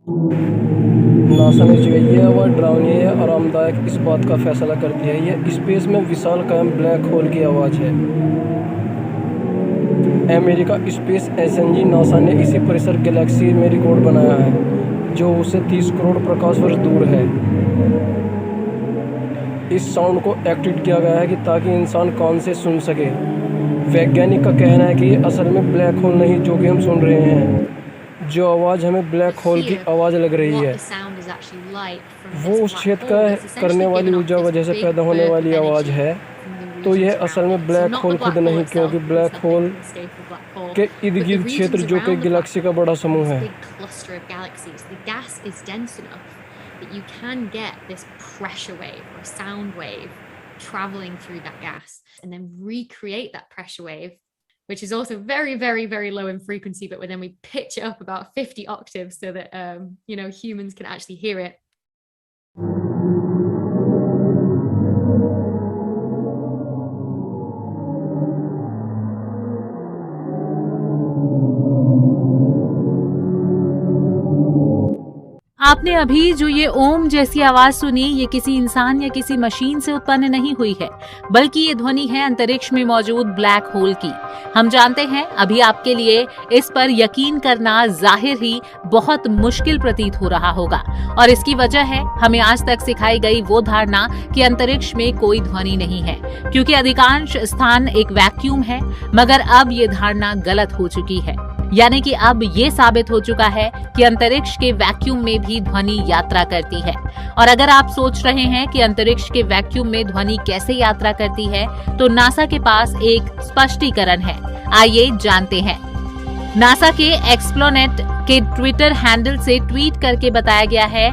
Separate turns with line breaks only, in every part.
NASA ने जो है ये हवा डरावनी है आरामदायक इस बात का फैसला करती है। यह स्पेस में विशालकाय ब्लैक होल की आवाज़ है। अमेरिका स्पेस एजेंसी नासा ने इसी परिसर गैलेक्सी में रिकॉर्ड बनाया है जो उससे 30 करोड़ प्रकाश वर्ष दूर है। इस साउंड को एक्टिवेट किया गया है कि ताकि इंसान कान से सुन सके। वैज्ञानिक का कहना है कि ये असल में ब्लैक होल नहीं जो कि हम सुन रहे हैं। जो आवाज़ हमें ब्लैक होल की आवाज़ लग रही है वो उस क्षेत्र का करने वाली ऊर्जा वजह से पैदा होने वाली आवाज़ है। तो यह असल में ब्लैक होल खुद नहीं, क्योंकि ब्लैक होल के इर्द गिर्द क्षेत्र जो कि गैलेक्सी का बड़ा समूह है।
Traveling through that gas and then recreate that pressure wave, which is also very, very, very low in frequency, but then we pitch it up about 50 octaves so that humans can actually hear it.
आपने अभी जो ये ओम जैसी आवाज सुनी, ये किसी इंसान या किसी मशीन से उत्पन्न नहीं हुई है, बल्कि ये ध्वनि है अंतरिक्ष में मौजूद ब्लैक होल की। हम जानते हैं अभी आपके लिए इस पर यकीन करना जाहिर ही बहुत मुश्किल प्रतीत हो रहा होगा, और इसकी वजह है हमें आज तक सिखाई गई वो धारणा कि अंतरिक्ष में कोई ध्वनि नहीं है, क्योंकि अधिकांश स्थान एक वैक्यूम है। मगर अब ये धारणा गलत हो चुकी है, यानी कि अब ये साबित हो चुका है कि अंतरिक्ष के वैक्यूम में भी ध्वनि यात्रा करती है। और अगर आप सोच रहे हैं कि अंतरिक्ष के वैक्यूम में ध्वनि कैसे यात्रा करती है, तो नासा के पास एक स्पष्टीकरण है। आइए जानते हैं। नासा के एक्सप्लोनेट के ट्विटर हैंडल से ट्वीट करके बताया गया है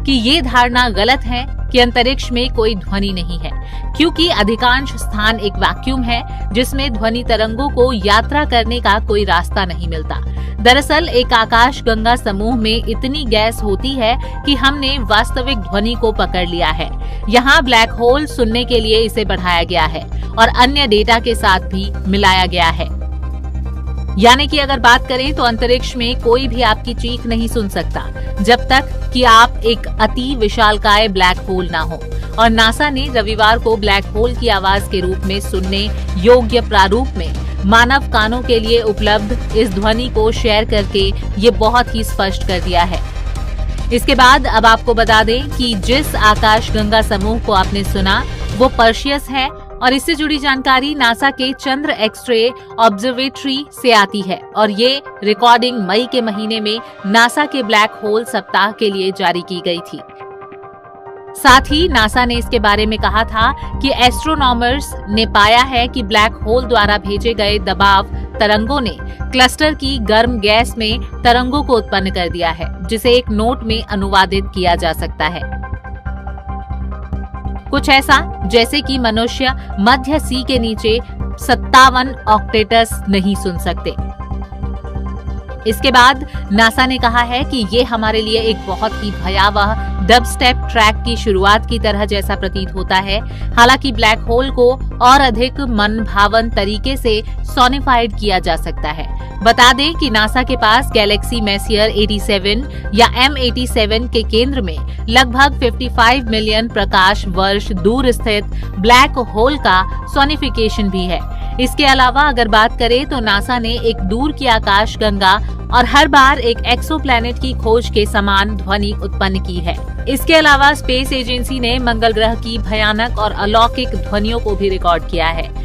कि ये धारणा गलत है कि अंतरिक्ष में कोई ध्वनि नहीं है, क्योंकि अधिकांश स्थान एक वैक्यूम है जिसमें ध्वनि तरंगों को यात्रा करने का कोई रास्ता नहीं मिलता। दरअसल एक आकाश गंगा समूह में इतनी गैस होती है कि हमने वास्तविक ध्वनि को पकड़ लिया है। यहाँ ब्लैक होल सुनने के लिए इसे बढ़ाया गया है और अन्य डेटा के साथ भी मिलाया गया है। यानी कि अगर बात करें तो अंतरिक्ष में कोई भी आपकी चीख नहीं सुन सकता जब तक कि आप एक अति विशालकाय ब्लैक होल ना हो। और नासा ने रविवार को ब्लैक होल की आवाज के रूप में सुनने योग्य प्रारूप में मानव कानों के लिए उपलब्ध इस ध्वनि को शेयर करके ये बहुत ही स्पष्ट कर दिया है। इसके बाद अब आपको बता दें कि जिस आकाश गंगा समूह को आपने सुना वो पर्शियस है, और इससे जुड़ी जानकारी नासा के चंद्र एक्सरे ऑब्जर्वेटरी से आती है, और ये रिकॉर्डिंग मई के महीने में नासा के ब्लैक होल सप्ताह के लिए जारी की गई थी। साथ ही नासा ने इसके बारे में कहा था कि एस्ट्रोनॉमर्स ने पाया है कि ब्लैक होल द्वारा भेजे गए दबाव तरंगों ने क्लस्टर की गर्म गैस में तरंगों को उत्पन्न कर दिया है, जिसे एक नोट में अनुवादित किया जा सकता है। कुछ ऐसा जैसे कि मनुष्य मध्य सी के नीचे 57 ऑक्टेटस नहीं सुन सकते। इसके बाद नासा ने कहा है कि ये हमारे लिए एक बहुत ही भयावह डब स्टेप ट्रैक की शुरुआत की तरह जैसा प्रतीत होता है। हालांकि ब्लैक होल को और अधिक मनभावन तरीके से सोनिफाइड किया जा सकता है। बता दें कि नासा के पास गैलेक्सी मेसियर 87 या M87 के केंद्र में लगभग 55 मिलियन प्रकाश वर्ष दूर स्थित ब्लैक होल का सोनिफिकेशन भी है। इसके अलावा अगर बात करें तो नासा ने एक दूर की आकाश गंगा और हर बार एक एक्सोप्लैनेट की खोज के समान ध्वनि उत्पन्न की है। इसके अलावा स्पेस एजेंसी ने मंगल ग्रह की भयानक और अलौकिक ध्वनियों को भी रिकॉर्ड किया है।